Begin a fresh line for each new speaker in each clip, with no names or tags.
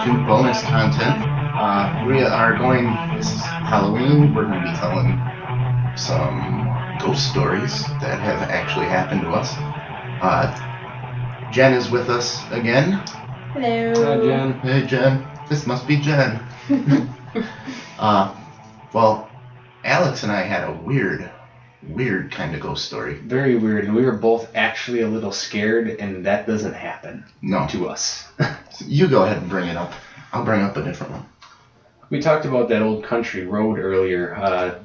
to bonus content. We are going, this is Halloween, we're going to be telling some ghost stories that have actually happened to us. Jen is with us again.
Hello.
Hi, Jen.
Hey, Jen. This must be Jen. Well, Alex and I had a weird kind of ghost story.
Very weird, and we were both actually a little scared, and that doesn't happen to us.
You go ahead and bring it up. I'll bring up a different one.
We talked about that old country road earlier.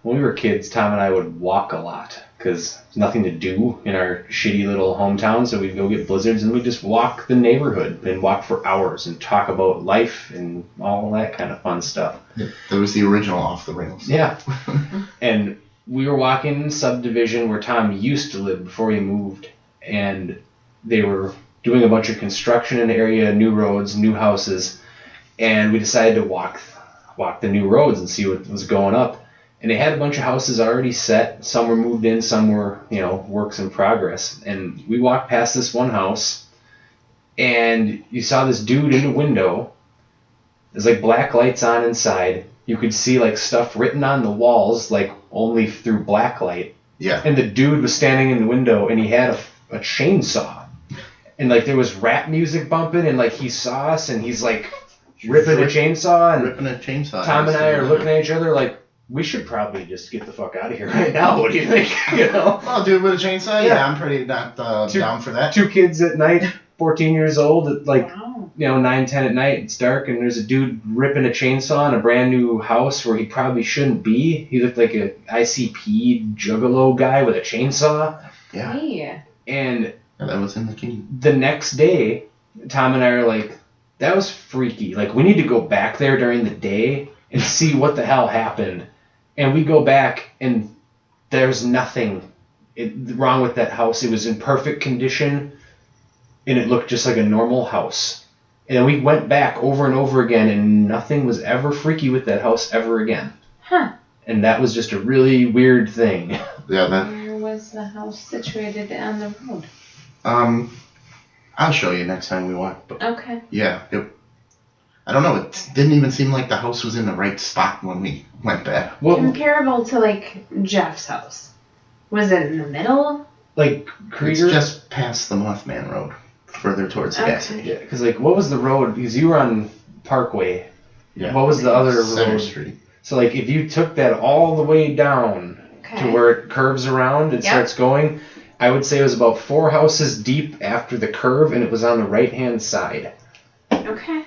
When we were kids, Tom and I would walk a lot because there's nothing to do in our shitty little hometown, so we'd go get blizzards and we'd just walk the neighborhood and walk for hours and talk about life and all that kind of fun stuff.
That was the original Off the Rails.
Yeah. And we were walking in subdivision where Tom used to live before he moved, and they were doing a bunch of construction in the area, new roads, new houses, and we decided to walk the new roads and see what was going up. And they had a bunch of houses already set. Some were moved in, some were, works in progress. And we walked past this one house, and you saw this dude in a window. There's like black lights on inside. You could see like stuff written on the walls, like only through black light.
Yeah.
And the dude was standing in the window, and he had a chainsaw. And like there was rap music bumping, and like he saw us, and he's like ripping a chainsaw. Tom and I are looking at each other like, we should probably just get the fuck out of here right now. What do you think?
Oh, dude with a chainsaw? Yeah, I'm pretty not down for that.
Two kids at night, 14 years old, at 9, 10 at night. It's dark, and there's a dude ripping a chainsaw in a brand new house where he probably shouldn't be. He looked like a ICP juggalo guy with a chainsaw.
Yeah.
Hey.
And
that was in the key.
The next day, Tom and I are like, that was freaky. Like, we need to go back there during the day and see what the hell happened. And we go back, and there's nothing wrong with that house. It was in perfect condition, and it looked just like a normal house. And we went back over and over again, and nothing was ever freaky with that house ever again.
Huh.
And that was just a really weird thing.
Yeah.
Where was the house situated on the road?
I'll show you next time we walk. But
Okay.
yeah. I don't know. It didn't even seem like the house was in the right spot when we went back.
Well,
comparable to like Jeff's house. Was it in the middle?
like Krieger?
It's just past the Mothman Road, further towards the gas station.
Yeah, because like, what was the road? Because you were on Parkway.
Yeah.
What was the other
Center
road?
Street.
So like, if you took that all the way down to where it curves around and starts going, I would say it was about 4 houses deep after the curve, and it was on the right-hand side.
Okay.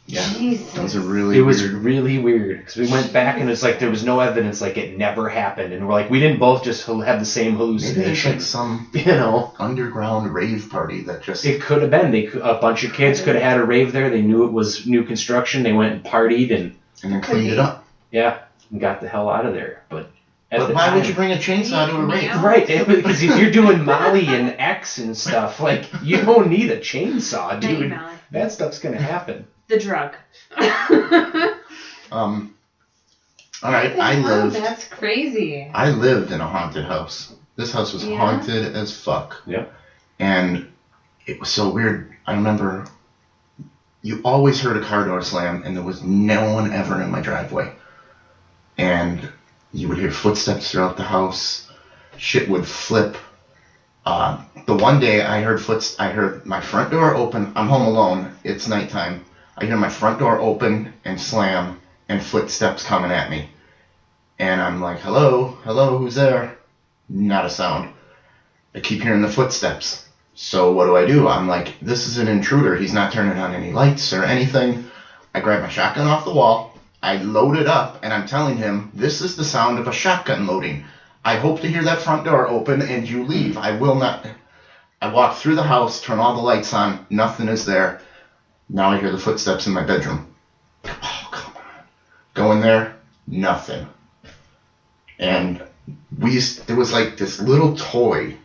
Yeah.
Jesus.
That was a really
It was
weird.
really weird because we went back and it's like there was no evidence, like it never happened, and we're like, we didn't both just have the same
Maybe it's like
hallucination.
some
You know,
underground rave party that just.
it could have been. A bunch of kids could have had a rave there. They knew it was new construction. They went and partied and
then cleaned it up.
and got the hell out of there. But
Why would you bring a chainsaw to a rave?
Right, because if you're doing Molly and X and stuff, like, you don't need a chainsaw, dude. That stuff's gonna happen.
The drug.
All right,
That's crazy.
I lived in a haunted house. This house was haunted as fuck.
Yeah.
And it was so weird. I remember you always heard a car door slam, and there was no one ever in my driveway. And you would hear footsteps throughout the house. Shit would flip. The one day I heard my front door open. I'm home alone. It's nighttime. I hear my front door open and slam, and footsteps coming at me. And I'm like, hello, who's there? Not a sound. I keep hearing the footsteps. So what do? I'm like, this is an intruder. He's not turning on any lights or anything. I grab my shotgun off the wall. I load it up, and I'm telling him, this is the sound of a shotgun loading. I hope to hear that front door open and you leave. I will not. I walk through the house, turn all the lights on. Nothing is there. Now I hear the footsteps in my bedroom. Oh, come on. Go in there. Nothing. And there was like this little toy.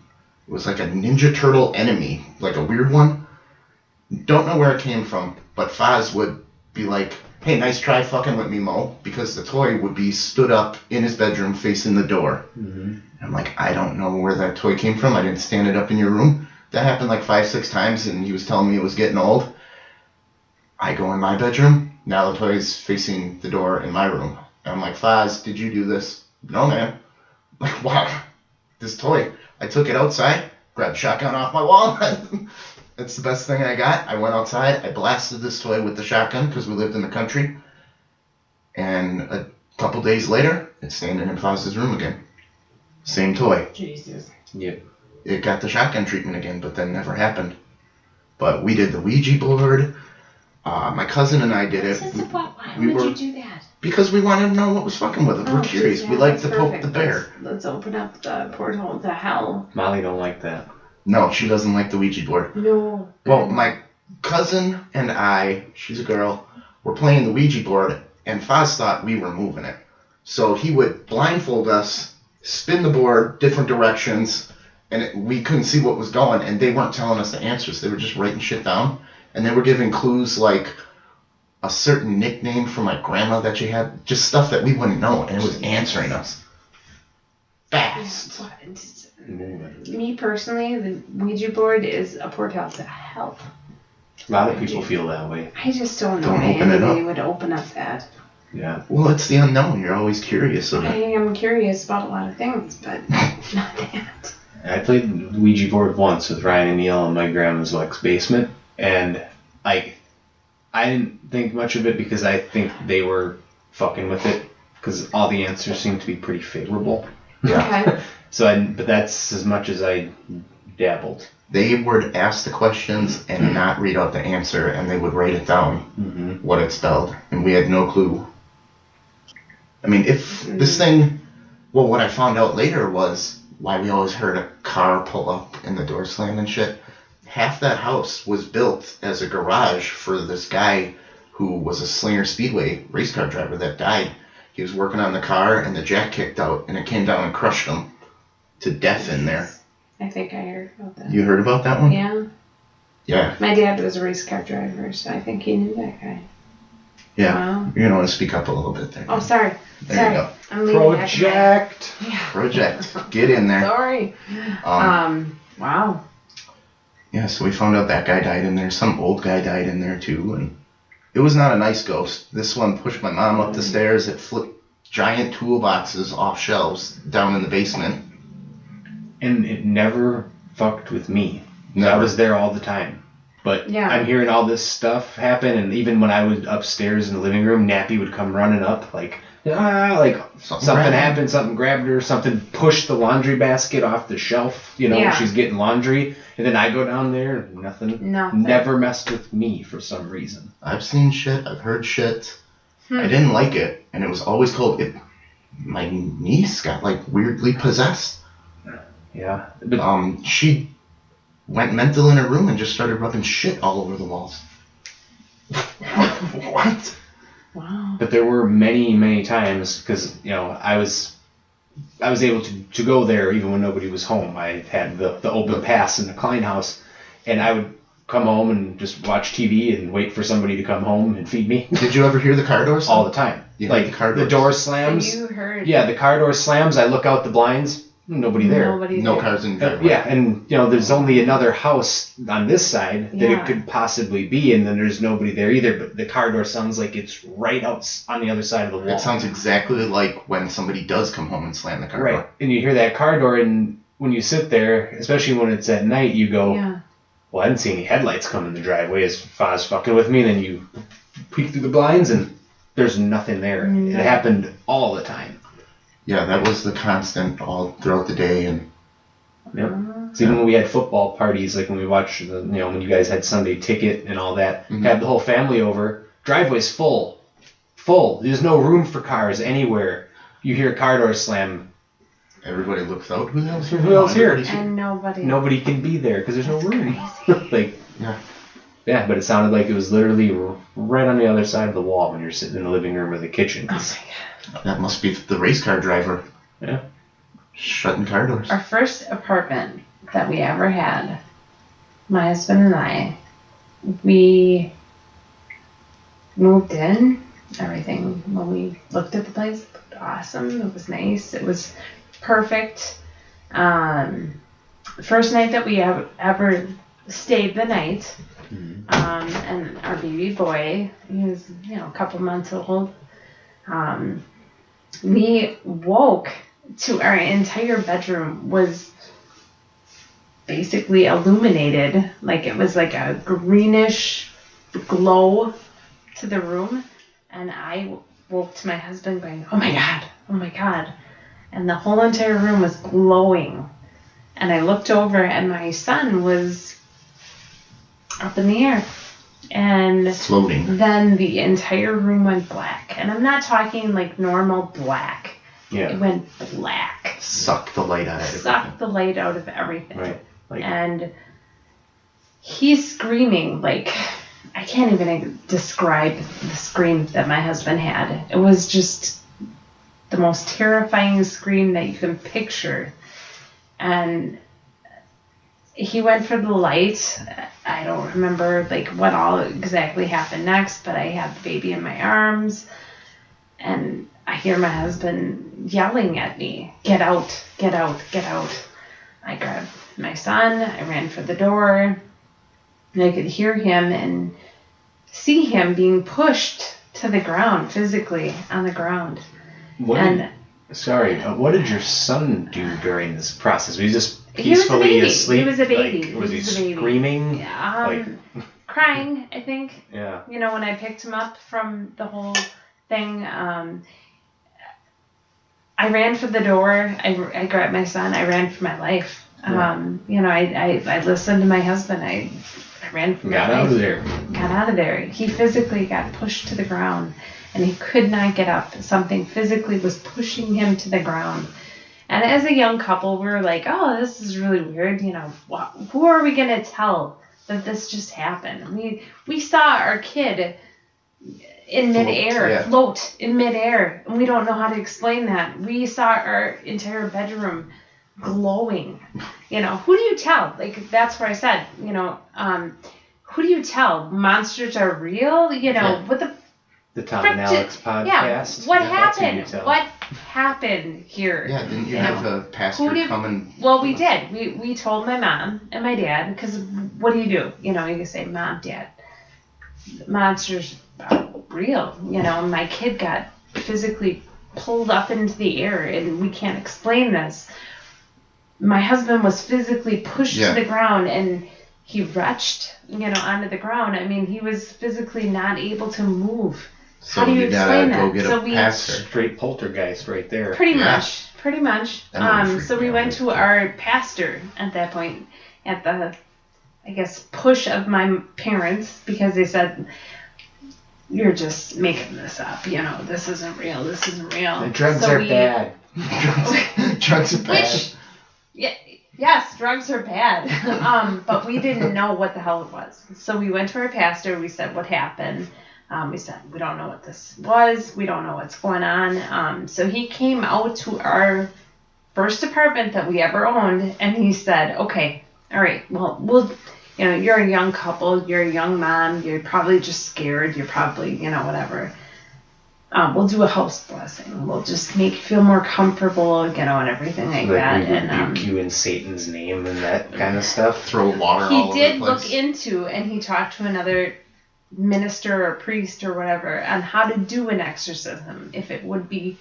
It was like a Ninja Turtle enemy, like a weird one. Don't know where it came from, but Faz would be like, hey, nice try fucking with me, Mo, because the toy would be stood up in his bedroom facing the door. Mm-hmm. I'm like, I don't know where that toy came from. I didn't stand it up in your room. That happened like 5-6 times, and he was telling me it was getting old. I go in my bedroom. Now the toy's facing the door in my room. And I'm like, Foz, did you do this? No, man. I'm like, wow, this toy. I took it outside, grabbed a shotgun off my wall. It's the best thing I got. I went outside. I blasted this toy with the shotgun because we lived in the country. And a couple days later, it's standing in Foz's room again. Same toy.
Jesus.
Yep.
It got the shotgun treatment again, but then never happened. But we did the Ouija board. My cousin and I did it.
Why
we
would you do that?
Because we wanted to know what was fucking with it. We're curious.
Yeah,
we like to
that's
poke
perfect.
the bear.
Let's open up the portal to hell.
Molly don't like that.
No, she doesn't like the Ouija board.
No.
Well, my cousin and I, she's a girl, were playing the Ouija board, and Foz thought we were moving it. So he would blindfold us, spin the board different directions, and we couldn't see what was going, and they weren't telling us the answers. They were just writing shit down, and they were giving clues like a certain nickname for my grandma that she had, just stuff that we wouldn't know, and it was answering us. Fast.
Me personally, the Ouija board is a portal to hell.
A lot of people feel that way.
I just don't know
Don't
why
open it
anybody
up.
would open up that.
Yeah.
Well, it's the unknown. You're always curious of
I
it.
am curious about a lot of things, but not that.
I played the Ouija board once with Ryan and Neil in my grandma's basement, and I didn't think much of it because I think they were fucking with it because all the answers seemed to be pretty favorable.
Yeah.
Okay.
But that's as much as I dabbled.
They would ask the questions and not read out the answer, and they would write it down, what it spelled, and we had no clue. I mean, if this thing, well, what I found out later was why we always heard a car pull up and the door slam and shit. Half that house was built as a garage for this guy who was a Slinger Speedway race car driver that died. He was working on the car, and the jack kicked out, and it came down and crushed him to death in there.
I think I heard about that.
You heard about that one?
Yeah.
Yeah.
My dad was a race car driver, so I think he knew that guy.
Yeah.
Wow.
You're going to want to speak up a little bit there.
Oh, sorry.
There
sorry.
you go.
I'm leaving
Project.
Yeah.
Project. Get in there.
Sorry. Wow.
Yeah, so we found out that guy died in there. Some old guy died in there, too. And it was not a nice ghost. This one pushed my mom up the stairs. It flipped giant toolboxes off shelves down in the basement.
And it never fucked with me.
Never.
I was there all the time. But
Yeah.
I'm hearing all this stuff happen, and even when I was upstairs in the living room, Nappy would come running up, like something
grabbed her.
happened, something grabbed her, something pushed the laundry basket off the shelf,
Yeah.
she's getting laundry, and then I go down there, nothing. Never messed with me for some reason.
I've seen shit. I've heard shit. I didn't like it, and it was always cold. My niece got, weirdly possessed.
Yeah. But
She went mental in her room and just started rubbing shit all over the walls. What?
Wow.
But there were many, many times, because, I was able to go there even when nobody was home. I had the open pass in the Klein house, and I would come home and just watch TV and wait for somebody to come home and feed me.
Did you ever hear the car doors?
All the time.
You heard the car
the
doors?
door slams.
So you heard.
Yeah, the car door slams. I look out the blinds. Nobody there.
Nobody
No
there.
cars in the driveway.
Yeah, and there's only another house on this side that
Yeah.
it could possibly be, and then there's nobody there either. But the car door sounds like it's right out on the other side of the wall.
It sounds exactly like when somebody does come home and slam the car
right.
door.
And you hear that car door, and when you sit there, especially when it's at night, you go,
Yeah.
"Well, I didn't see any headlights come in the driveway. Is Foz fucking with me?" And then you peek through the blinds, and there's nothing there.
No.
It happened all the time.
Yeah, that was the constant all throughout the day. And
Yep. So even when we had football parties, like when we watched, when you guys had Sunday Ticket and all that, have the whole family over, driveway's full. There's no room for cars anywhere. You hear a car door slam,
everybody looks out. Who the hell's here?
Who else here?
Everybody's
And nobody.
nobody can be there because there's no room.
Crazy.
Yeah.
But it sounded like it was literally right on the other side of the wall when you're sitting in the living room or the kitchen.
Oh my God.
That must be the race car driver.
Yeah.
Shutting car doors.
Our first apartment that we ever had, my husband and I, we moved in. Everything, when we looked at the place, it looked awesome. It was nice. It was perfect. First night that we ever stayed the night, and our baby boy, he was, a couple months old. We woke to our entire bedroom was basically illuminated. Like it was like a greenish glow to the room. And I woke to my husband going, oh my God. And the whole entire room was glowing. And I looked over and my son was up in the air. And
floating.
Then the entire room went black. And I'm not talking like normal black.
Yeah.
It went black.
Sucked the light out of everything.
Sucked the light out of everything.
Right.
And he's screaming like, I can't even describe the scream that my husband had. It was just the most terrifying scream that you can picture. And he went for the light. I don't remember like what all exactly happened next, but I had the baby in my arms and I hear my husband yelling at me, get out, get out, get out. I grabbed my son, I ran for the door, and I could hear him and see him being pushed to the ground, physically on the ground.
What did your son do during this process? Was he just peacefully asleep?
He was a baby.
Like, was he screaming?
Yeah, crying, I think.
Yeah.
When I picked him up from the whole thing, I ran for the door. I grabbed my son. I ran for my life.
Yeah.
I listened to my husband. I ran for my life. Got out of there. He physically got pushed to the ground, and he could not get up. Something physically was pushing him to the ground. And as a young couple, we were like, oh, this is really weird. Who are we going to tell that this just happened? We saw our kid in midair, float in midair, and we don't know how to explain that. We saw our entire bedroom glowing. Who do you tell? Like, that's where I said, who do you tell? Monsters are real? What
the Tom and Alex podcast?
Yeah, what happened? What happened here?
Yeah, didn't you have a pastor come and...
Well, we did. We told my mom and my dad, because what do? You can say, Mom, Dad, monsters are real. My kid got physically pulled up into the air, and we can't explain this. My husband was physically pushed to the ground, and he retched, onto the ground. I mean, he was physically not able to move.
So
how do you explain that?
Go get a pastor.
Straight poltergeist right there.
Pretty much. So we went to our pastor at that point, at the, I guess, push of my parents, because they said, you're just making this up. This isn't real.
The drugs are bad.
Drugs are bad.
Yes, drugs are bad. But we didn't know what the hell it was. So we went to our pastor. We said, what happened? We said, we don't know what this was. We don't know what's going on. So he came out to our first apartment that we ever owned, and he said, okay, all right, well, you're a young couple. You're a young mom. You're probably just scared. You're probably, whatever. We'll do a house blessing. We'll just make you feel more comfortable, and everything like that.
We rebuke you in Satan's name and that kind of stuff.
Throw water all over the place.
He did look into, and he talked to another minister or priest or whatever on how to do an exorcism, if it would be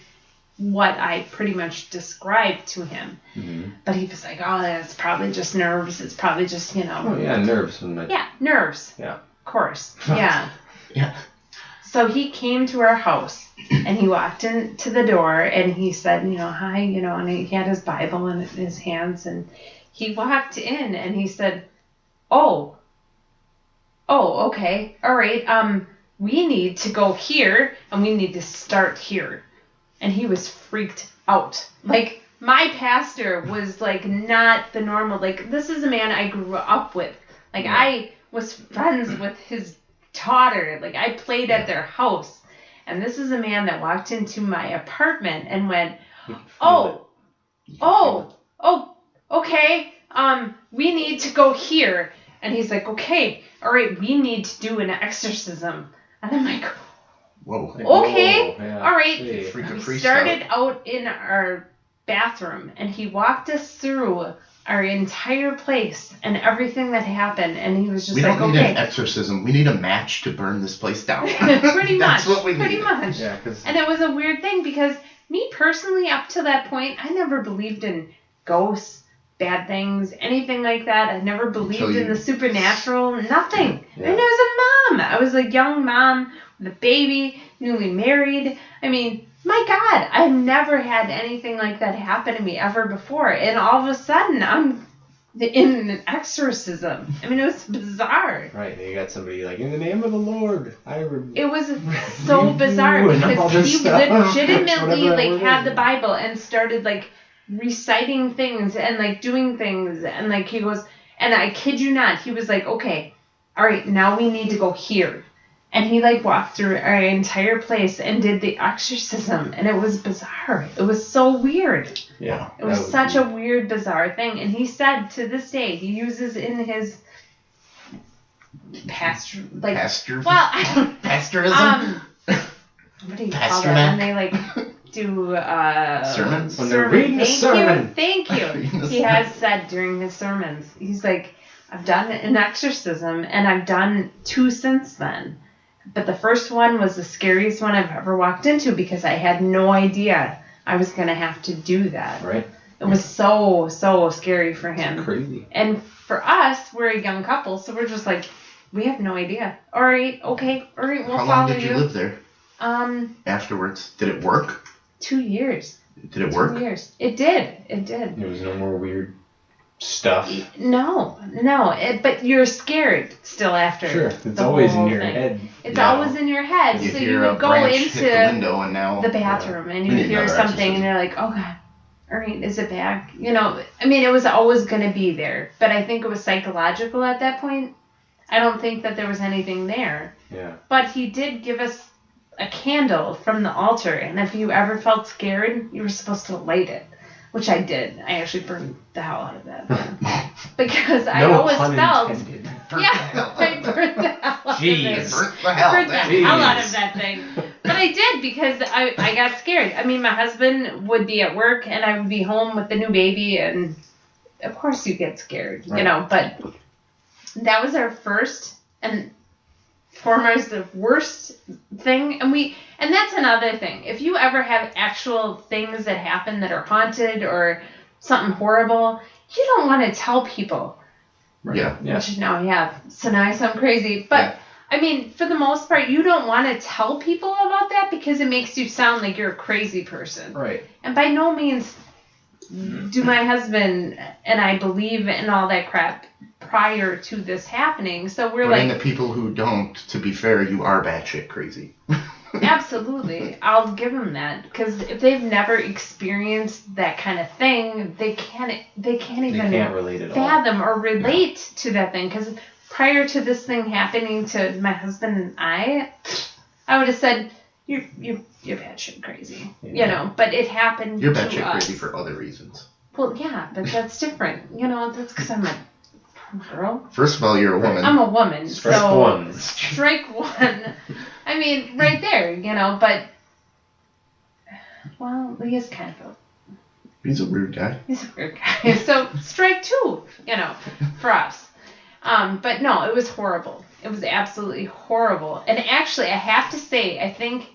what I pretty much described to him. Mm-hmm. But he was like, oh, it's probably just nerves. It's probably just,
Oh, yeah, nerves.
Yeah, nerves.
Yeah.
Of course. Yeah.
Yeah.
So he came to our house, and he walked into the door, and he said, hi, and he had his Bible in his hands, and he walked in, and he said, oh, okay, all right, we need to go here, and we need to start here. And he was freaked out. Like, my pastor was, like, not the normal, like, this is a man I grew up with. Like, I was friends with his daughter. Like, I played at their house. And this is a man that walked into my apartment and went, okay, we need to go here. And he's like, okay, all right, we need to do an exorcism. And I'm like,
whoa.
Okay,
Whoa, yeah.
All right.
We
started out in our bathroom, and he walked us through our entire place and everything that happened, and he was just
We
like,
don't need
okay.
an exorcism. We need a match to burn this place down.
Pretty
That's
much.
what we
Pretty
need.
much.
Yeah, because
And it was a weird thing because me personally, up to that point, I never believed in ghosts, bad things, anything like that. I never believed in the supernatural, nothing.
Yeah.
I mean, I was a mom. I was a young mom with a baby, newly married. I mean, my God, I've never had anything like that happen to me ever before. And all of a sudden, I'm in an exorcism. I mean, it was bizarre.
right, you got somebody like, in the name of the Lord,
It was so bizarre
and all
because
this
he
stuff.
legitimately
Whatever that
like
word
had
is.
the Bible and started like reciting things and like doing things, and like he goes, and I kid you not, he was like, okay, all right, now we need to go here. And he like walked through our entire place and did the exorcism, and it was bizarre. It was so weird.
Yeah,
It was such a weird, bizarre thing. And he said to this day, he uses in his pastor, like,
Pastor?
well, I don't,
Pastorism?
what do you call that when they like do
Sermons?
When they're reading a sermon.
Thank you. He has said during his sermons, he's like, I've done an exorcism, and I've done 2 since then. But the first one was the scariest one I've ever walked into because I had no idea I was going to have to do that.
Right.
It was so scary for him.
Crazy.
And for us, we're a young couple, so we're just like, we have no idea. All right, okay, all right, we'll
How
follow
long did you live there afterwards? Did it work?
2 years.
Did it work?
2 years. It did.
There was no more weird stuff.
No. But you're scared still after.
Sure, it's
the
always
whole
in your
thing.
head.
It's
Yeah.
always in your head.
You
So
hear
you would
a
go
branch
into
hit the window and now
the bathroom and
we
you
need
hear
another
something
exorcism.
and you're like, oh God, all right, is it back? You know, I mean, it was always going to be there. But I think it was psychological at that point. I don't think that there was anything there.
Yeah.
But he did give us a candle from the altar. And if you ever felt scared, you were supposed to light it. Which I did. I actually burned the hell out of that thing. Because I
No
always
pun
felt...
intended.
Yeah, I burned the hell out of
Jeez.
it.
Burnt the hell.
Burned the
Jeez.
hell out of that thing. But I did because I got scared. I mean, my husband would be at work and I would be home with the new baby, and of course you get scared, you
Right.
know. But that was our first and foremost the worst thing. And that's another thing. If you ever have actual things that happen that are haunted or something horrible, you don't want to tell people.
Right.
Yeah.
Yeah.
Which now I have. So now I sound crazy. But,
Yeah.
I mean, for the most part, you don't want to tell people about that because it makes you sound like you're a crazy person.
Right.
And by no means do my husband and I believe in all that crap prior to this happening. So we're
But in
like,
the people who don't, to be fair, you are batshit crazy.
absolutely, I'll give them that. Because if they've never experienced that kind of thing, they can't
They
even
can't relate at all.
fathom or relate to that thing. Because prior to this thing happening to my husband and I would have said, you're batshit crazy,
Yeah.
you know. But it happened
You're
to
batshit
us.
crazy for other reasons.
Well, yeah, but that's different, you know. That's because I'm a girl.
First of all, you're a woman.
I'm a woman,
Strike
so
one.
strike one. I mean, right there, you know. But well, he is kind of
He's a weird guy.
he's a weird guy. So strike 2, you know, for us. But no, it was horrible. It was absolutely horrible. And actually, I have to say, I think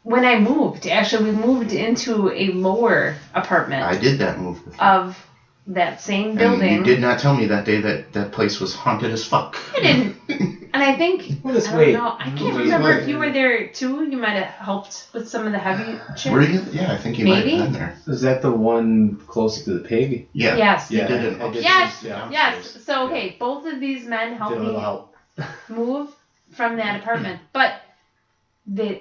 when I moved, we moved into a lower apartment
I did that move before.
of that same building.
And you did not tell me that day that that place was haunted as fuck.
I didn't. And I think,
Well, let's
I
wait.
don't know, I can't
Wait,
remember
wait.
if you were there too. You might have helped with some of the heavy shit.
Were you? Yeah, I think you might
Maybe?
have been there.
Is that the one closest to the pig?
Yeah.
Yes.
You did it.
I did
Yes,
yeah.
Yes. So, okay, both of these men
Did
helped
a
me
little help.
move from that apartment. But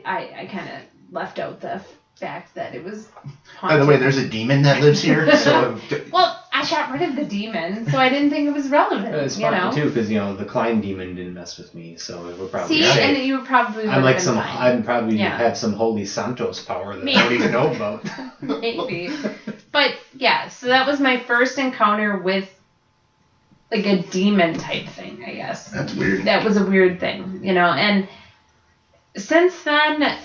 I kind of left out the fact that it was
By
haunted.
the way, there's a demon that lives here, so
Well, I got rid of the demon, so I didn't think it was relevant,
It's
you know?
fine too, because the Klein demon didn't mess with me, so it would probably
See,
safe.
and you probably would
I'm like
have
some.
been fine.
I'm probably
Yeah.
have some holy Santos power that
Maybe.
I don't even know about.
Maybe. But yeah, so that was my first encounter with like a demon type thing, I guess.
that's weird.
That was a weird thing, you know. And since then,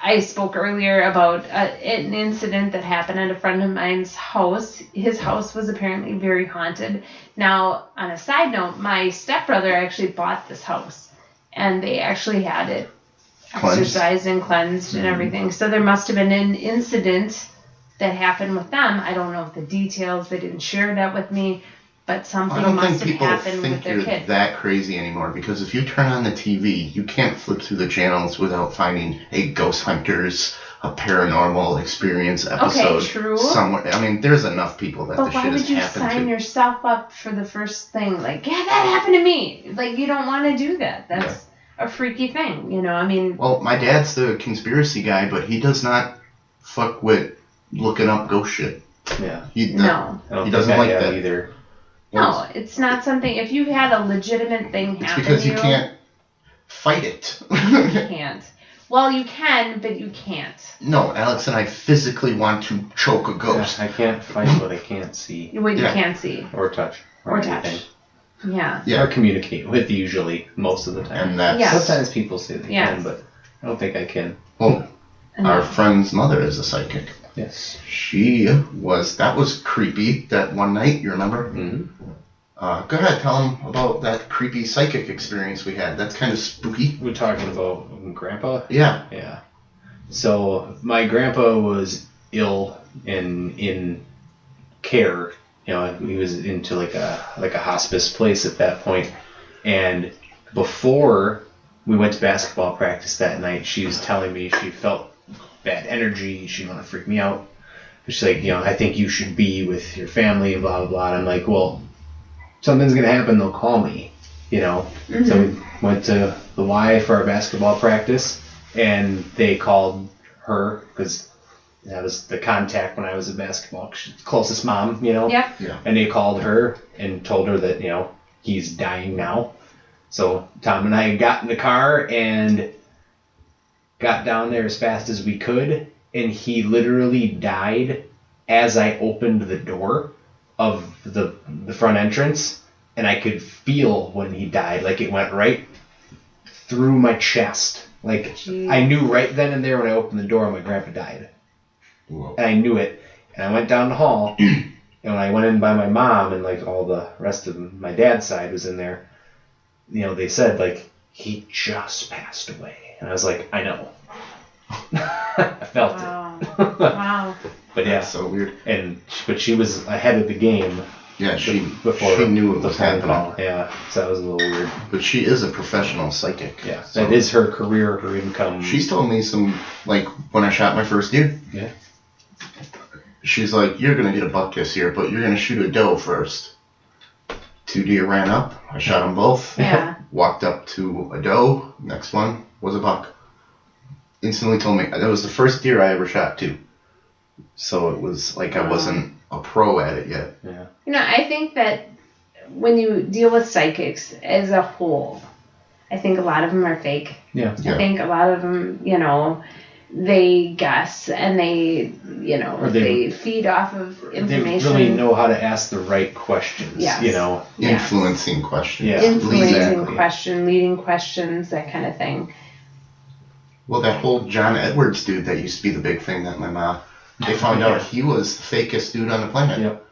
I spoke earlier about an incident that happened at a friend of mine's house. His house was apparently very haunted. Now, on a side note, my stepbrother actually bought this house, and they actually had it exercised and cleansed and everything. So there must have been an incident that happened with them. I don't know the details. They didn't share that with me, but something must have happened with their
you're
kid.
that crazy anymore, because if you turn on the TV, you can't flip through the channels without finding a Ghost Hunters, a Paranormal Experience episode
true.
somewhere. I mean, there's enough people that
But
this
why
shit
would
has
you
happened
sign
to.
yourself up for the first thing? Like, yeah, that happened to me. Like, you don't want to do that. That's a freaky thing, you know? I mean...
Well, my dad's the conspiracy guy, but he does not fuck with looking up ghost shit.
Yeah.
No.
He doesn't like that
either.
No, it's not something... If you've had a legitimate thing
It's
happen
because
to
you can't fight it.
You can't. Well, you can, but you can't.
No, Alex and I physically want to choke a ghost.
I can't fight what I can't see.
What you can't see.
Or touch.
Or
anything.
touch. Yeah.
Or communicate with, usually, most of the time.
And that's...
Yeah.
Sometimes people say they can, but I don't think I can.
Well,
And
our friend's mother is a psychic.
Yes.
That was creepy that one night, you remember?
Mm-hmm.
Go ahead, tell them about that creepy psychic experience we had. That's kind of spooky.
We're talking about Grandpa?
Yeah.
Yeah. So, my grandpa was ill and in care. You know, he was into like a hospice place at that point. And before we went to basketball practice that night, she was telling me she felt bad energy. She didn't want to freak me out. She's like, you know, I think you should be with your family, blah, blah, blah. And I'm like, well, something's going to happen. They'll call me, you know.
Mm-hmm.
So we went to the Y for our basketball practice, and they called her because that was the contact when I was at basketball. She's the closest mom, you know.
Yep.
Yeah.
And they called her and told her that, you know, he's dying now. So Tom and I got in the car and got down there as fast as we could, and he literally died as I opened the door of the front entrance, and I could feel when he died. Like, it went right through my chest. Like,
Jeez.
I knew right then and there when I opened the door my grandpa died.
Whoa.
And I knew it. And I went down the hall, and when I went in by my mom and, like, all the rest of my dad's side was in there, you know, they said, like, he just passed away. And I was like, I know. I felt it.
Wow.
But yeah,
That's so weird.
but she was ahead of the game.
Yeah, she
before
knew it
the
was
phone
happening.
call. Yeah, so that was a little weird.
But she is a professional psychic.
Yeah,
So
that is her career, her income.
She's told me some, like, when I shot my first deer.
Yeah.
She's like, you're going to get a buck this year, but you're going to shoot a doe first. 2 deer ran up. I shot them both.
Yeah.
Walked up to a doe. Next one was a buck. Instantly told me. That was the first deer I ever shot, too. So it was like I wasn't a pro at it yet.
Yeah.
You know, I think that when you deal with psychics as a whole, I think a lot of them are fake.
Yeah.
Yeah.
I think a lot of them, you know, they guess and they, you know,
Or
they feed off of
They
information.
really know how to ask the right questions.
Yes.
You know.
Yes.
Influencing questions.
Yeah.
Influencing
Exactly.
leading questions, that kind of thing.
Well, that whole John Edwards dude that used to be the big thing that my mom, they found out he was the fakest dude on the planet.
Yep.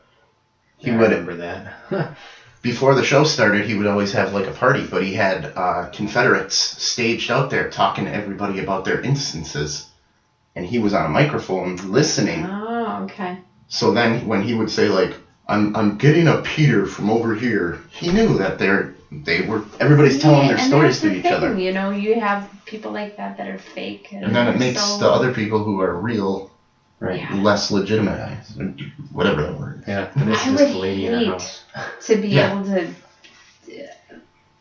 He
I
would,
remember that.
before the show started, he would always have like a party, but he had Confederates staged out there talking to everybody about their instances. And he was on a microphone listening.
Oh, okay.
So then when he would say like, I'm getting a Peter from over here, he knew that everybody's telling their
and
stories
that's
to
the
each other.
thing, you know, you have people like that are fake.
And then it makes
so-
the other people who are real
Right.
Yeah.
less legitimized, or whatever that word is.
Yeah. And this
I
is
would
just the lady in
hate
our house.
to be
Yeah.
able to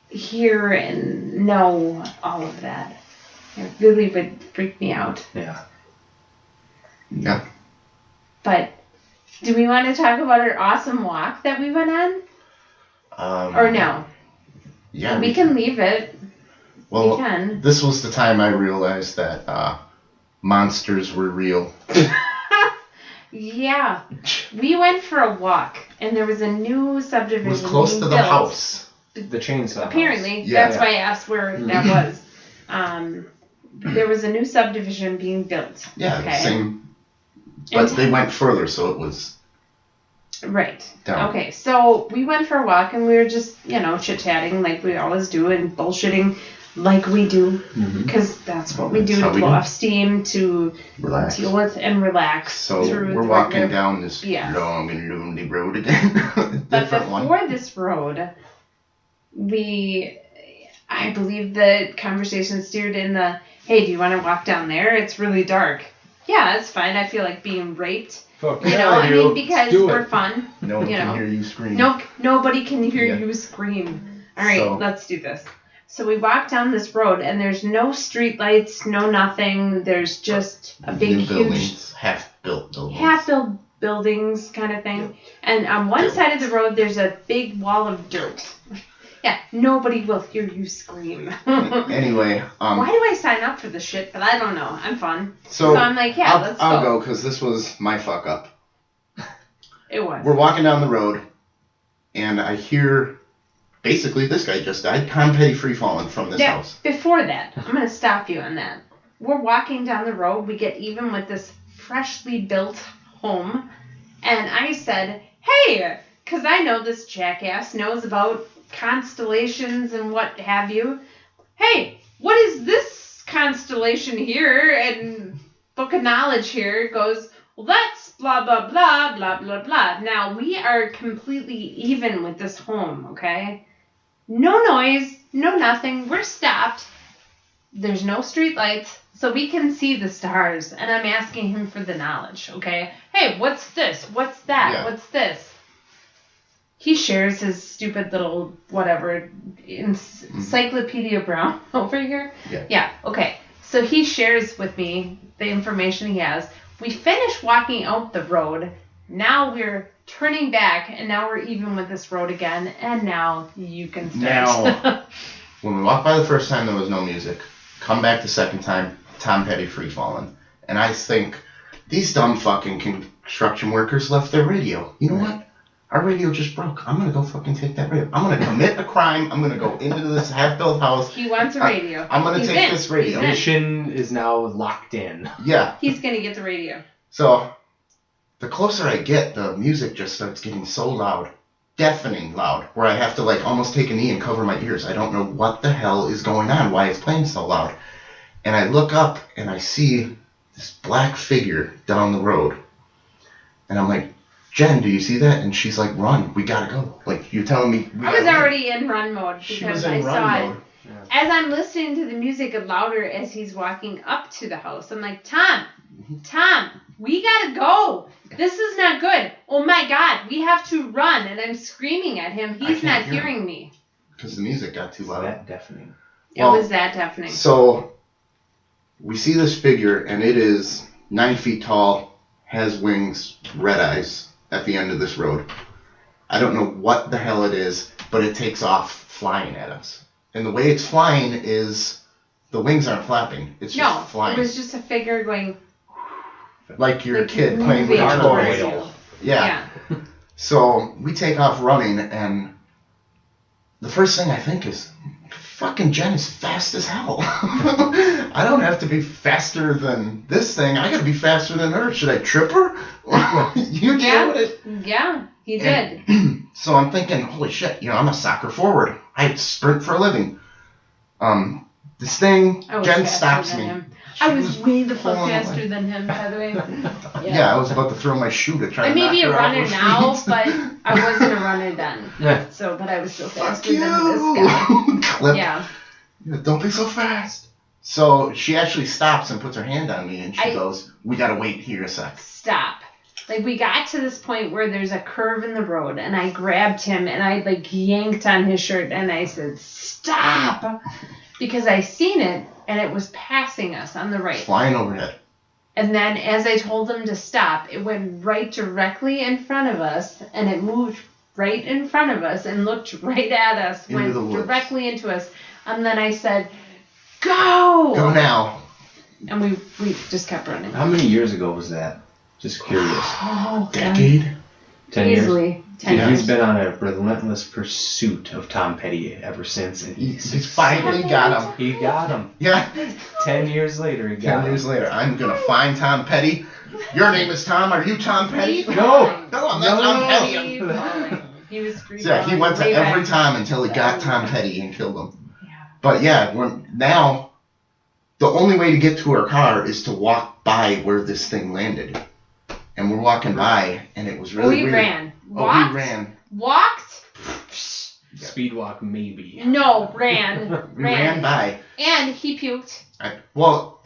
hear and know all of that. It really would freak me out.
Yeah.
Yeah.
But do we want to talk about our awesome walk that we went on? Or no?
Yeah.
We can leave it.
Well,
we can.
this was the time I realized that monsters were real.
Yeah. We went for a walk, and there was a new subdivision.
It was close to
being
the
built.
house.
The chainsaw.
Apparently,
Yeah.
that's why I asked where that was. there was a new subdivision being built.
Yeah,
okay?
same. But they went further, so it was
right.
down.
Okay, so we went for a walk and we were just, chit-chatting like we always do and bullshitting like we do. Because that's what we do to blow off steam, to
Relax.
deal with and relax.
So
through
we're
the
walking
regular-
down this long and lonely road again.
But before this road, I believe the conversation steered in the, hey, do you want to walk down there? It's really dark. Yeah, it's fine. I feel like being raped.
Fuck
You
yeah,
know, I
do.
mean, because
Do
we're
it.
fun.
No one
you
can
know.
hear you scream.
Nobody can hear
Yeah.
you scream. All right,
So-
let's do this. So we walk down this road, and there's no street lights, no nothing. There's just a big,
New
huge,
buildings, half-built buildings.
half-built buildings kind of thing. And on one side of the road, there's a big wall of dirt. Yeah, nobody will hear you scream.
Anyway,
Why do I sign up for this shit? But I don't know. I'm fun.
so
I'm like, yeah, let's go.
I'll go because this was my fuck up.
It was.
We're walking down the road, and I hear basically this guy just died. Tom Petty free falling from this
Yeah,
house.
before that, I'm going to stop you on that. We're walking down the road. We get even with this freshly built home. And I said, hey, because I know this jackass knows about constellations and what have you. Hey, what is this constellation here? And book of knowledge here goes, well, that's blah, blah, blah, blah, blah, blah. Now, we are completely even with this home, okay? No noise, no nothing. We're stopped. There's no street lights, so we can see the stars. And I'm asking him for the knowledge, okay? Hey, what's this? What's that?
Yeah.
What's this? He shares his stupid little whatever Encyclopedia Brown over here. Yeah, okay. So he shares with me the information he has. We finish walking out the road. Now we're turning back, and now we're even with this road again. And now you can start.
Now, when we walked by the first time, there was no music. Come back the second time, Tom Petty free falling. And I think these dumb fucking construction workers left their radio. You know what? Our radio just broke. I'm gonna go fucking take that radio. I'm gonna commit a crime. I'm gonna go into this half-built house.
He wants a radio.
I'm gonna
He's
take
in.
this radio.
He's in.
Mission is now locked in.
Yeah.
He's gonna get the radio.
So, the closer I get, the music just starts getting so loud. Deafening loud. Where I have to, like, almost take a knee and cover my ears. I don't know what the hell is going on. Why it's playing so loud. And I look up, and I see this black figure down the road. And I'm like, Jen, do you see that? And she's like, run. We gotta go. Like, you're telling me...
I was already in run mode
She
because
was in
I
run
saw
mode.
it. As I'm listening to the music louder as he's walking up to the house, I'm like, Tom, we gotta go. This is not good. Oh my God, we have to run. And I'm screaming at him. He's not
can't hear
hearing me.
Because the music got too loud.
That deafening.
It
Well,
was that deafening.
So, we see this figure, and it is 9 feet tall, has wings, red eyes, at the end of this road. I don't know what the hell it is, but it takes off flying at us. And the way it's flying is, the wings aren't flapping. It's just flying.
It was just a figure going...
like you're a
like
kid playing with
moving
a
towards
toy.
you.
Yeah. So, we take off running, and the first thing I think is, fucking Jen is fast as hell. I don't have to be faster than this thing. I gotta be faster than her. Should I trip her? You deal with it.
Yeah, he did.
So I'm thinking, holy shit, I'm a soccer forward. I sprint for a living. This thing,
I was
Jen
faster
stops
than
me.
him.
She
I was way the fuck
pulling
faster
away.
than him, by the way.
Yeah, I was about to throw my shoe to try
I
to
may
knock
be a
her off
runner
her
now,
feet.
but I wasn't a runner then.
Yeah.
So, but I was still
Fuck
faster
you!
than this guy.
Clip.
Yeah.
Don't be so fast. So she actually stops and puts her hand on me, and she goes, "We gotta wait here a sec."
Stop. Like, we got to this point where there's a curve in the road, and I grabbed him, and I, like, yanked on his shirt, and I said, stop! Because I seen it, and it was passing us on the right.
Flying overhead.
And then as I told him to stop, it went right directly in front of us, and it moved right in front of us and looked right at us,
Into
went
the woods.
directly into us. And then I said, go!
Go now.
And we just kept running.
How many years ago was that? Just curious.
Oh,
Decade?
10 years?
Easily. 10
Yeah.
He's
years.
been on a relentless pursuit of Tom Petty ever since, and
He's finally got him.
he got him.
Yeah.
10 years later, he got
10
him.
years later, I'm gonna find Tom Petty. Your name is Tom. Are you Tom Petty?
Keep
No.
calling.
No, I'm not Tom Petty.
Keep calling. He was
So yeah, he went to
way
every
back.
Tom until he got Tom Petty and killed him.
Yeah.
But yeah, now the only way to get to our car is to walk by where this thing landed. And we're walking by, and it was really
we
weird.
ran.
Oh,
Walked?
we ran.
Walked?
Speed walk, maybe.
No, ran.
We ran by.
And he puked
This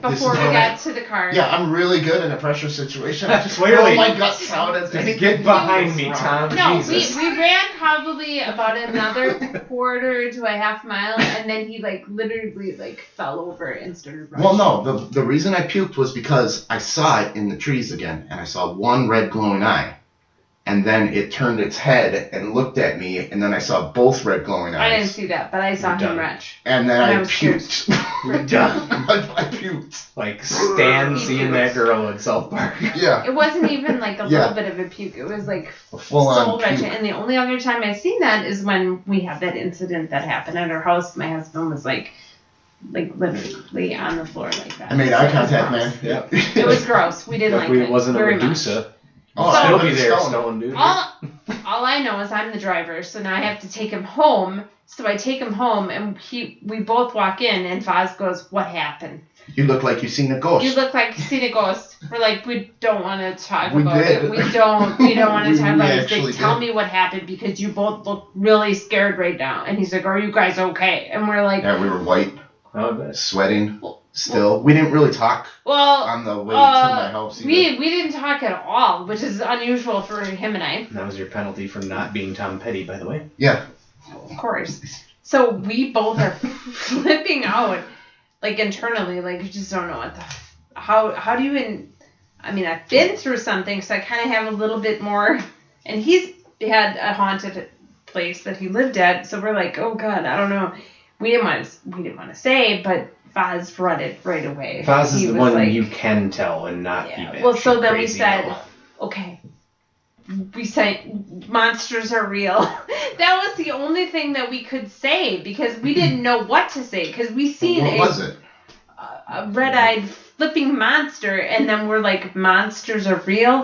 before
is
we
what
got to the car.
Yeah, I'm really good in a pressure situation. I just
Clearly.
throw my guts out as anything
Get behind
goes
me,
wrong.
Tom.
No,
Jesus.
we ran probably about another quarter to a half mile, and then he literally fell over and started running.
Well, no, the reason I puked was because I saw it in the trees again, and I saw one red glowing eye. And then it turned its head and looked at me, and then I saw both red glowing eyes.
I didn't see that, but I saw
You're
him
done.
retch.
And then
And I
I
was scared.
puked.
We're done.
I puked.
Like Stan seeing that girl in South Park.
Yeah,
It wasn't even like a
Yeah.
little bit of a puke. It was like
a full-on
soul wrenching.
puke.
And the only other time I've seen that is when we had that incident that happened at our house. My husband was like literally on the floor like that.
I made
So
eye
it was
contact,
gross.
man.
Yep.
It was gross. We didn't like
Luckily
it.
it wasn't a
very much.
Medusa.
Oh,
So-
I
Still
would've
be
been
there,
stoned.
Stone, dude.
All I know is I'm the driver, so now I have to take him home. So I take him home, and we both walk in, and Foz goes, "What happened?
You look like you've seen a ghost.
You look like you seen a ghost." We're like, we don't want to talk
We
about
did.
it. We don't want
We
to talk about it. He's
actually
like, tell
did.
me what happened because you both look really scared right now. And he's like, are you guys okay? And we're like,
Yeah, we were white,
Oh, but
sweating. Still, we didn't really talk
well,
on the way to my house either.
we didn't talk at all, which is unusual for him and I.
that was your penalty for not being Tom Petty, by the way.
Yeah,
Of course. So we both are flipping out, like internally, like you just don't know what the, how do you even, I mean, I've been through something, so I kind of have a little bit more, and he's had a haunted place that he lived at, so we're like, oh God, I don't know. We didn't want to say, but Foz brought it right away.
Foz is
He
the
was
one
like,
you can tell and not
Yeah,
be
well, so then we
crazy
said-
though.
okay, we said monsters are real. That was the only thing that we could say because we didn't know what to say because we seen
what was it?
a red-eyed flipping monster, and then we're like, monsters are real.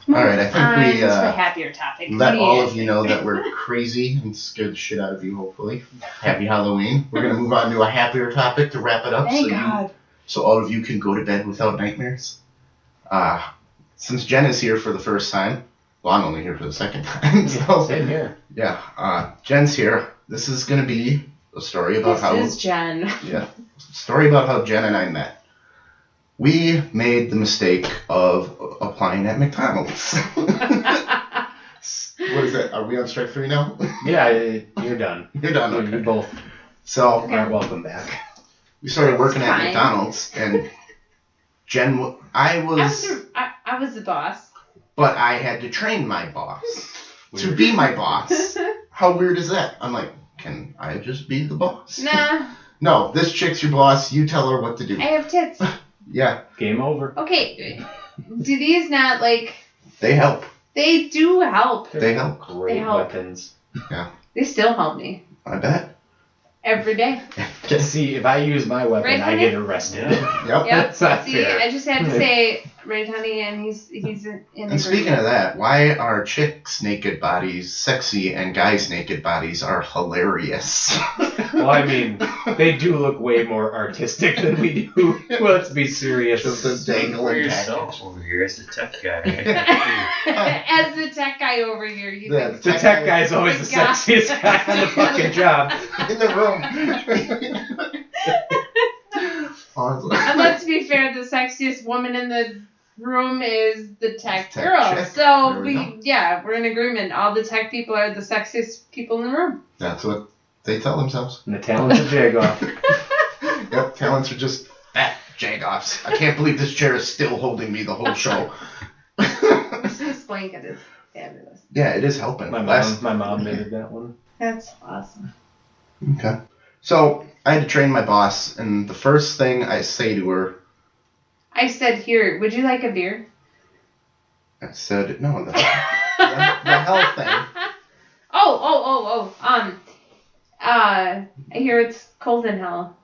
All right, I think we
to a happier topic.
let
What do
all of you know that we're crazy and scared the shit out of you. Hopefully, happy Halloween. We're gonna move on to a happier topic to wrap it up,
Thank
so
God.
so all of you can go to bed without nightmares. Since Jen is here for the first time, well, I'm only here for the second time. So
Same here.
yeah, Jen's here. This is gonna be a story about
This is Jen.
story about how Jen and I met. We made the mistake of applying at McDonald's. What is that? Are we on strike 3 now?
Yeah, you're done.
You're done.
You
Okay.
both
So
aren't welcome back.
we started working at
Fine.
McDonald's, and Jen, I was,
I was the boss.
but I had to train my boss to be my boss. How weird is that? I'm like, can I just be the boss?
Nah,
No, this chick's your boss. You tell her what to do.
I have tits.
Yeah,
Game over.
Okay, do these not
they help.
they do help.
They help.
Great
They help.
weapons.
They still help me
I bet.
every day.
See, if I use my weapon,
Right,
I
honey?
get arrested.
Yep.
Yep.
That's not
See,
fair.
I just had to say, right, honey, and he's in
And speaking of that, why are chicks' naked bodies sexy and guys' naked bodies are hilarious?
Well, I mean, they do look way more artistic than we do. Let's be serious.
Just a
For
dangling
yourself over here as the tech guy.
as the tech guy over here, you
Yeah,
think
The tech guy's always the
The guy.
sexiest guy on the fucking job.
in the room.
And
Honestly.
let's be fair, the sexiest woman in the room is the tech,
Tech
girl.
chick.
So
There we go.
we're in agreement. All the tech people are the sexiest people in the room.
That's what they tell themselves.
And the talents of Jagoff.
Yep, talents are just fat jagoffs. I can't believe this chair is still holding me the whole show.
This blanket is fabulous.
Yeah, it is helping.
My mom made that one.
That's awesome.
Okay. So I had to train my boss, and the first thing I say to her,
I said, here, would you like a beer?
I said, no, the hell thing.
I hear it's cold in hell.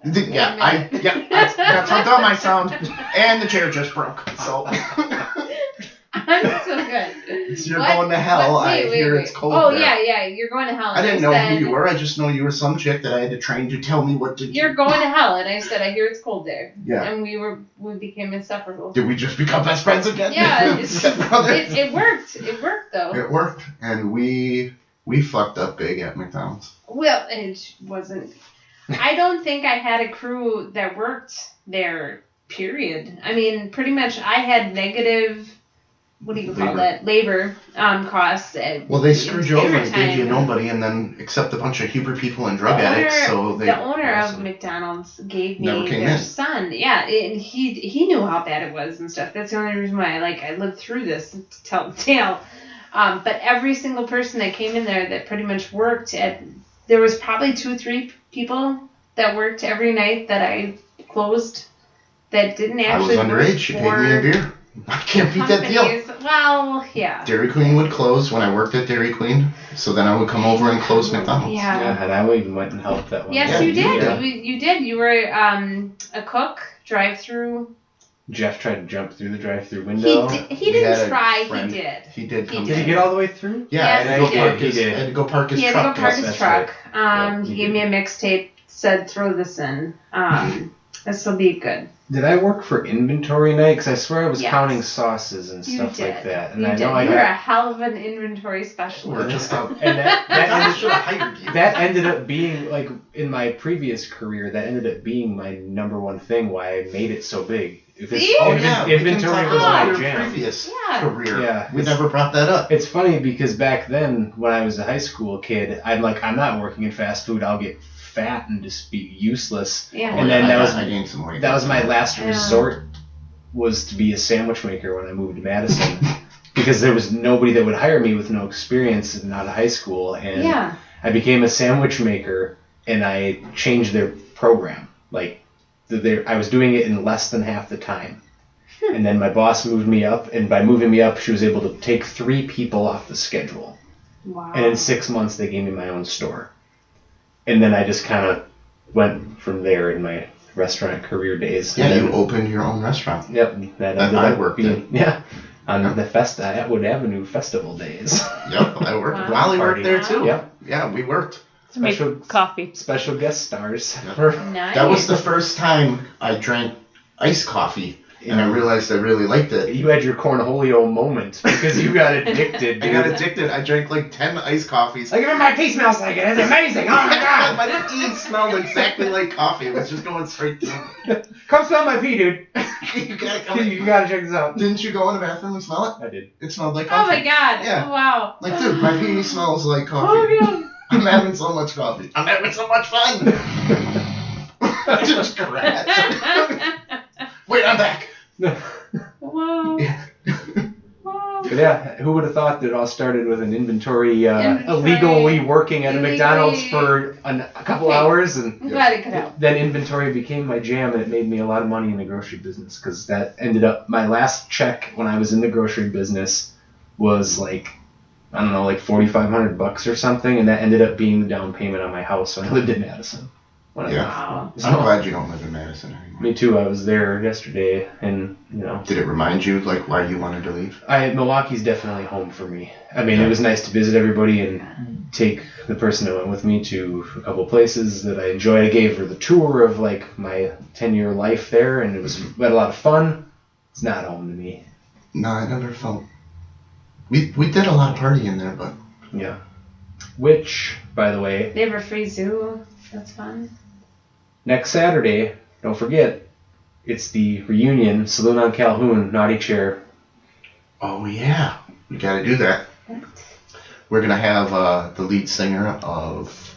That's how dumb I sound. And the chair just broke. So
I'm so good.
you're going to hell. I hear it's cold.
Oh
there.
yeah, you're going to hell.
I didn't know who you were. I just know you were some chick that I had to train to tell me what to do.
You're going to hell, and I said I hear it's cold there.
Yeah.
And we became inseparable.
Did we just become best friends again?
Yeah,
Stepbrothers?
it worked. It worked though.
It worked, and we fucked up big at McDonald's.
Well, it wasn't. I don't think I had a crew that worked there, period. I mean, pretty much I had negative, what do you call that, labor costs.
Well, they screwed you over and gave you nobody, and then except a bunch of Huber people and drug addicts. So
the owner of McDonald's gave me their son. Yeah, and he knew how bad it was and stuff. That's the only reason why I lived through this to tell the tale. But every single person that came in there that pretty much worked there was probably 2-3 people that worked every night that I closed that didn't actually
I was underage. She paid me a beer. I can't beat that deal.
Well, yeah.
Dairy Queen would close when I worked at Dairy Queen, so then I would come over and close McDonald's.
Yeah,
and I even went and helped that one.
Yes, you did. You did. You were a cook, drive-through.
Jeff tried to jump through the drive-through window.
He didn't try. He did.
He did.
Did he get all the way through?
Yeah,
yes,
I had to go park his truck.
He had to go park his truck.
Right.
He gave me a mixtape. Said throw this in. This will be good.
Did I work for inventory night? Because I swear I was counting sauces and stuff like that. And
you were a hell of an inventory specialist.
And
I should have hired you.
That ended up being, like, in my previous career, that ended up being my number one thing why I made it so big. Inventory was my jam.
Previous career.
Yeah,
we never brought that up.
It's funny because back then, when I was a high school kid, I'm not working in fast food. I'll get fat and just be useless.
Yeah.
And then
I gained some weight.
That was my last resort, was to be a sandwich maker when I moved to Madison. Because there was nobody that would hire me with no experience and out of high school. And I became a sandwich maker, and I changed their program. Like, I was doing it in less than half the time. And then my boss moved me up, and by moving me up, she was able to take 3 people off the schedule.
Wow.
And in 6 months, they gave me my own store. And then I just kind of went from there in my restaurant career days.
Yeah, you opened your own restaurant.
Yep.
That I worked in.
Yeah. On the Atwood Avenue festival days.
Yep, I worked. Wow. Molly worked there too.
Yep.
Yeah, we worked.
Coffee.
Special guest stars.
Yep. Nice. That was the first time I drank iced coffee. And I realized I really liked it.
You had your cornholio moment because you got addicted.
I got addicted. I drank like 10 iced coffees.
Like, even my pee smells like it. It's amazing. Oh my god.
My pee smelled exactly like coffee. It was just going straight through.
Come smell my pee, dude.
You
gotta check this out.
Didn't you go in the bathroom and smell it?
I did.
It smelled like coffee.
Oh my god.
Yeah.
Oh, wow.
Like, dude, my pee smells like coffee.
Oh god.
I'm having so much coffee. I'm having so much fun. Just scratch. Wait, I'm back.
Whoa.
Yeah.
Whoa.
But yeah, who would have thought that it all started with an inventory illegally working at a McDonald's for a couple hours, and
I'm glad it could help.
Then inventory became my jam, and it made me a lot of money in the grocery business because that ended up my last check when I was in the grocery business was like, I don't know, like $4,500 or something, and that ended up being the down payment on my house when I lived in Madison.
Wow.
I'm glad you don't live in Madison anymore.
Me too. I was there yesterday, and
Did it remind you like why you wanted to leave?
Milwaukee's definitely home for me. I mean, It was nice to visit everybody and take the person that went with me to a couple places that I enjoyed. I gave her the tour of like my 10-year life there, and we had a lot of fun. It's not home to me.
No, I never felt. We did a lot of partying there, but
yeah. Which, by the way,
they have a free zoo. That's fun.
Next Saturday, don't forget, it's the reunion, Saloon on Calhoun, Naughty Chair.
Oh yeah, we gotta do that.
What?
We're gonna have the lead singer of,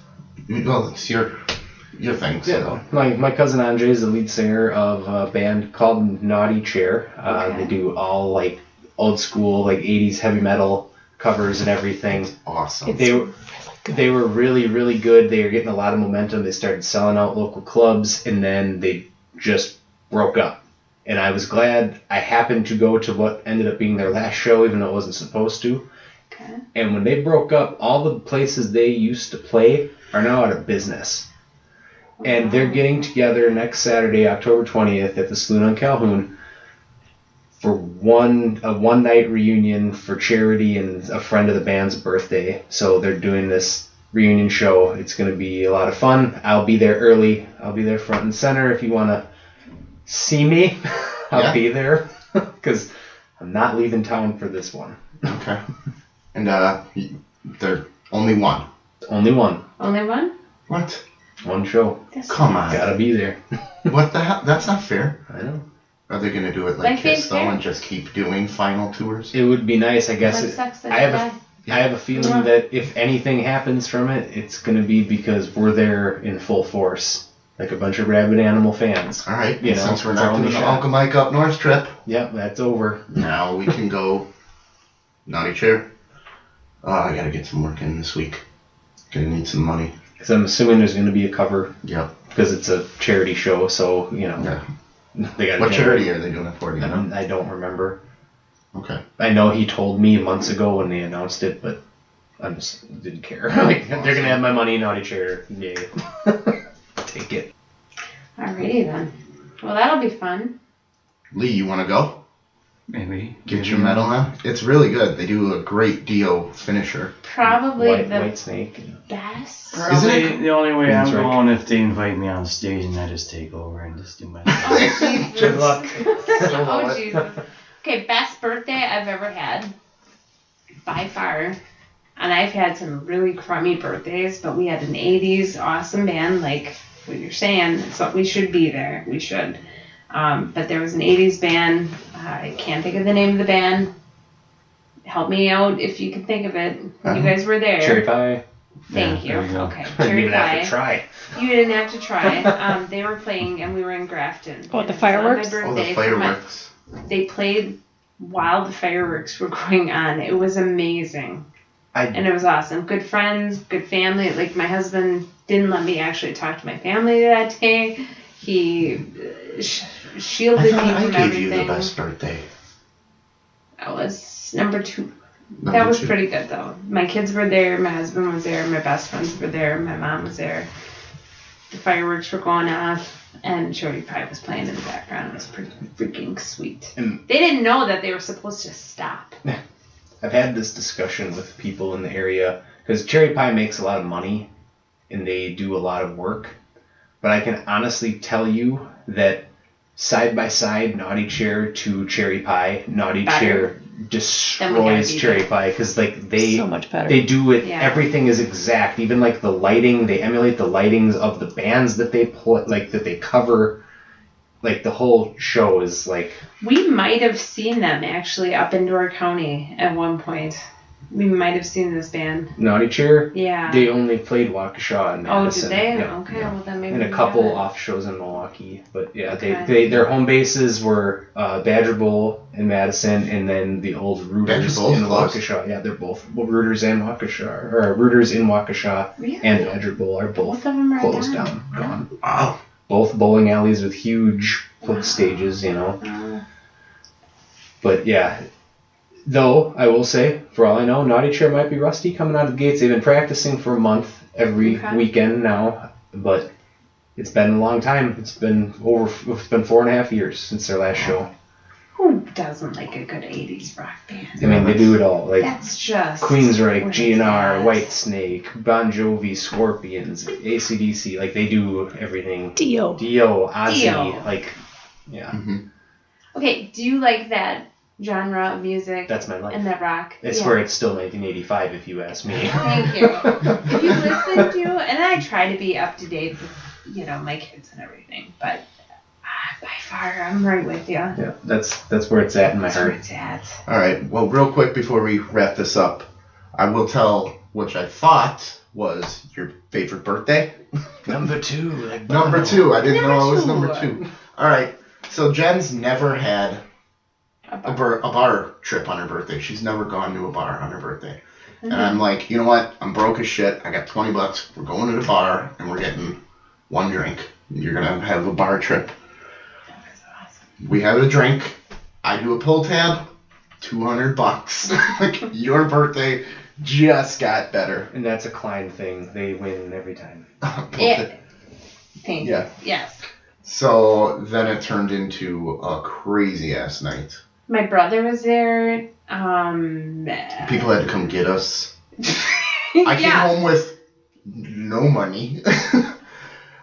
well, it's your thing. So.
Yeah, my cousin Andre is the lead singer of a band called Naughty Chair. They do all like old school, like 80s heavy metal covers and everything.
Awesome.
They were really, really good. They were getting a lot of momentum. They started selling out local clubs, and then they just broke up. And I was glad I happened to go to what ended up being their last show, even though it wasn't supposed to.
Okay.
And when they broke up, all the places they used to play are now out of business. And they're getting together next Saturday, October 20th, at the Saloon on Calhoun for a one-night reunion for charity and a friend of the band's birthday. So they're doing this reunion show. It's going to be a lot of fun. I'll be there early. I'll be there front and center if you want to see me. I'll be there because I'm not leaving town for this one.
Okay. And they're only one.
Only one.
Only one?
What?
One show.
Come on.
Gotta be there.
What the hell? That's not fair.
I know.
Are they going to do it like
Like being
Kiss, though,
fair.
and just keep doing final tours?
It would be nice, I guess.
Like Sex and
I have
the
I have a feeling that if anything happens from it, it's going to be because we're there in full force. Like a bunch of rabid animal fans.
All right.
You know,
Since we're
it's our
not
only
doing the
shot.
Uncle Mike up north trip,
Yep, that's over.
now we can go Naughty Chair. Oh, I got to get some work in this week. Gonna need some money.
Because I'm assuming there's going to be a cover
Yep.
because it's a charity show, so, you know.
Yeah.
They got
What charity are they doing it for, do you know?
I don't remember.
Okay.
I know he told me months ago when they announced it, but I just didn't care. Like, they're going to have my money, Naughty Chair. Yay. Take it.
Alrighty then. Well, that'll be fun.
Lee, you want to go?
Maybe.
Get your medal on? It's really good. They do a great Dio finisher.
Probably the
White Snake.
best.
Probably the only way I'm
That's right.
going if they invite me on stage and I just take over and just do my thing.
Oh, Jesus.
Good luck.
Oh, Jesus. Okay, best birthday I've ever had. By far. And I've had some really crummy birthdays, but we had an 80s awesome band, like what you're saying. So we should be there. We should. But there was an 80s band. I can't think of the name of the band. Help me out if you can think of it. You guys were there.
Cherry Pie.
Thank
Yeah,
you.
there you go.
Okay.
You
Cherry
didn't have
Pie.
to try.
You didn't have to try. They were playing, and we were in Grafton.
Oh, the
And it was on my
fireworks?
Oh,
birthday
the
for my-
fireworks.
They played while the fireworks were going on. It was amazing. And it was awesome. Good friends, good family. Like, my husband didn't let me actually talk to my family that day. He shielded
I
me
thought
from
I gave
everything.
you the best birthday.
That was number 2.
Number
That was
2.
pretty good, though. My kids were there. My husband was there. My best friends were there. My mom was there. The fireworks were going off. And Cherry Pie was playing in the background. It was pretty freaking sweet.
And
They didn't know that they were supposed to stop.
I've had this discussion with people in the area because Cherry Pie makes a lot of money and they do a lot of work. But I can honestly tell you that side by side, Naughty Chair to Cherry Pie, Naughty
Better.
Chair
Then we gotta
destroys
be
Cherry
there.
Pie because like they
So much better.
they do it.
Yeah.
Everything is exact. Even like the lighting, they emulate the lightings of the bands that they play, like that they cover. Like the whole show is like.
We might have seen them actually up in Door County at one point. We might have seen this band.
Naughty Chair.
Yeah.
They only played Waukesha and
Oh,
Madison.
did they?
Yeah.
Okay, well then maybe.
And a
we
couple
got it.
off shows in Milwaukee, but yeah,
Okay.
their home bases were Badger Bowl in Madison, and then the old Rooters
Badger Bowl's
in
close.
Waukesha. Yeah, they're both Rooters and Waukesha, or Rooters in Waukesha
Really?
and Badger Bowl are
Both
both
of them are
closed
done.
down, gone.
Wow.
Both bowling alleys with huge foot stages, you know. But yeah, though I will say, for all I know, Naughty Chair might be rusty coming out of the gates. They've been practicing for a month every
Okay.
weekend now, but it's been a long time. It's been 4.5 years since their last show.
Who doesn't like a good 80s rock band?
I mean, they do it all, like
That's just.
Queensryche,
what
GNR,
it is.
Whitesnake, Bon Jovi, Scorpions, AC/DC. Like they do everything.
Dio.
Dio, Ozzy,
Dio.
like yeah,
Okay, do you like that genre of music
that's my life.
and that rock?
I swear it's still 1985 if you ask me.
Thank you. If you listen to, and I try to be up to date with, my kids and everything, but by far, I'm right with you.
Yeah, that's where it's at in my
That's where
heart.
it's at.
All right. Well, real quick before we wrap this up, I will tell which I thought was your favorite birthday.
Number 2. Like
Number 2. I didn't know it was
Number
number
two.
2. All right. So Jen's never had a bar trip on her birthday. She's never gone to a bar on her birthday. And I'm like, you know what? I'm broke as shit. I got $20. We're going to the bar and we're getting one drink. You're gonna have a bar trip. We have a drink. I do a pull tab. $200. Like, your birthday just got better.
And that's a Klein thing. They win every time.
Thank
Yeah.
you. Yes.
So then it turned into a crazy ass night.
My brother was there.
People had to come get us. I came home with no money.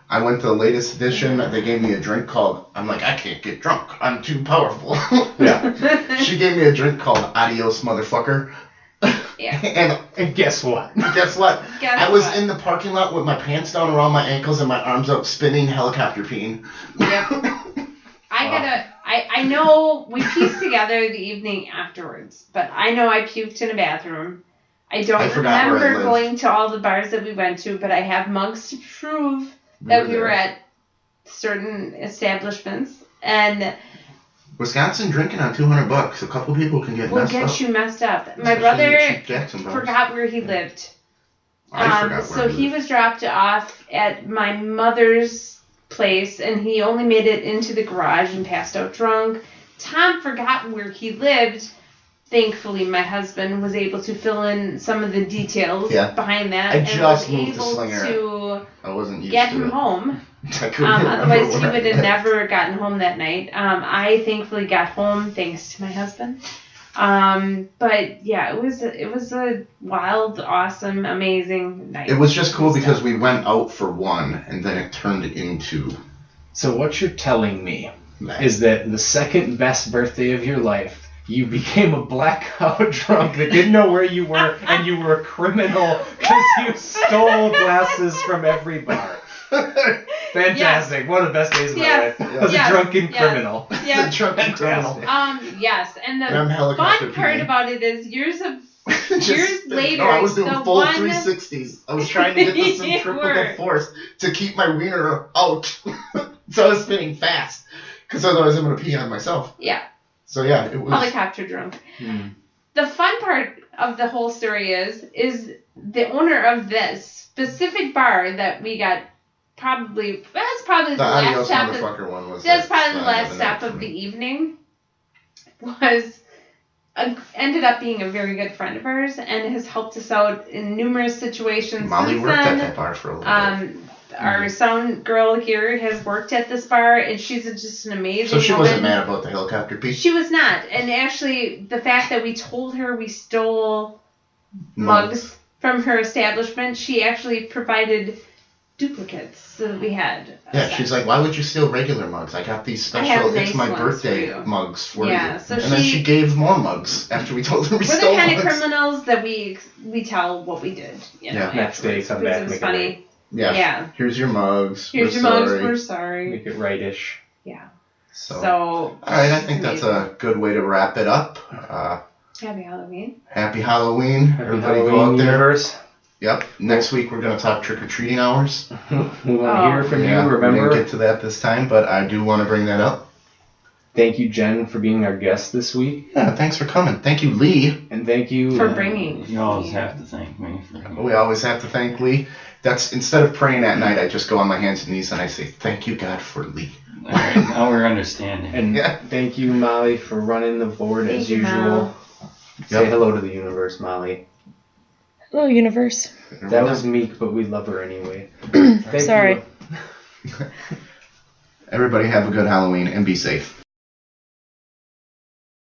I went to the latest edition. They gave me a drink called, I'm like, I can't get drunk. I'm too powerful.
Yeah.
She gave me a drink called Adios Motherfucker.
Yeah.
And
Guess
what?
Guess
I was
what?
in the parking lot with my pants down around my ankles and my arms up, spinning, helicopter peeing.
Yep. I know we pieced together the evening afterwards, but I know I puked in a bathroom. I don't
I forgot where I
remember
lived.
going to all the bars that we went to, but I have mugs to prove that we were at certain establishments. And
Wisconsin drinking on $200. A couple people can get
will
messed
get
up.
you messed up. My
Especially in
brother
the cheap Jackson bars.
forgot where he lived.
I forgot where
So he
lived.
was dropped off at my mother's place, and he only made it into the garage and passed out drunk. Tom forgot where he lived. Thankfully, my husband was able to fill in some of the details behind that,
I
and
just
was
moved to
able
Slinger.
to
I wasn't used
get
to
him
it.
home.
I couldn't remember
Otherwise, he
where
would
I
have
lived.
never gotten home that night. I thankfully got home thanks to my husband. But yeah, it was a wild, awesome, amazing night.
It was just cool because we went out for one, and then it turned into
So what you're telling me
that.
is that the second best birthday of your life, you became a blackout drunk that didn't know where you were, and you were a criminal because you stole glasses from every bar. Fantastic. One of the best days of my life. As a drunken criminal.
Yeah.
The drunken criminal.
Yes, and the
I'm helicopter
fun part
peeing.
about it is years
Just-
later,
no, I was doing
the
full
one-
360s. I was trying to get the
You
centrifugal
were.
force to keep my wiener out. So I was spinning fast. Because otherwise I'm going to pee on myself.
Yeah.
So yeah, it was...
Helicopter drunk.
Hmm.
The fun part of the whole story is the owner of this specific bar that we got that's probably
The
the last
Adios
stop.
Motherfucker one was...
That's probably the
slide
last
of the night
stop
for
of the
me.
evening. Ended up being a very good friend of ours and has helped us out in numerous situations.
Molly
since
worked
then.
at that bar for a little bit.
Our sound girl here has worked at this bar, and she's just an amazing
So she
woman.
wasn't mad about the helicopter pee?
She was not. And actually, the fact that we told her we stole mugs from her establishment, she actually provided duplicates so that we had.
Yeah, she's like, why would you steal regular mugs? I got these
I have
special,
nice
it's my
ones
birthday
for you.
mugs for
Yeah,
you.
so
And then she gave more mugs after we told her we
We're the
stole
kind
mugs.
of criminals that we tell what we did. You know,
Yeah.
Next day,
afterwards,
come
because
back,
it was
make it
funny.
right.
Yeah. Here's your mugs.
Here's
We're
your mugs.
sorry.
We're sorry.
Make it rightish.
Yeah.
So,
So.
all right, I think that's a good way to wrap it up.
Happy Halloween.
Happy Halloween.
Happy
Everybody
Halloween,
go out there.
universe.
Yep. Next week we're going to talk trick-or-treating hours.
We want to hear from
Yeah,
you.
we
Remember,
didn't get to that this time, but I do want to bring that up.
thank you, Jen, for being our guest this week.
Yeah, thanks for coming. Thank you, Lee.
And thank you
For bringing.
You always have to thank me for
We always have to thank Lee. That's instead of praying at night, I just go on my hands and knees and I say, "Thank you, God, for Lee."
All right, now we're understanding.
And
Yeah.
thank you, Molly, for running the board
Thank
as
you,
usual.
Mal.
Say
Yep.
hello to the universe, Molly.
Hello, universe.
That was meek, but we love her anyway. Thank
Sorry.
you.
Everybody have a good Halloween and be safe.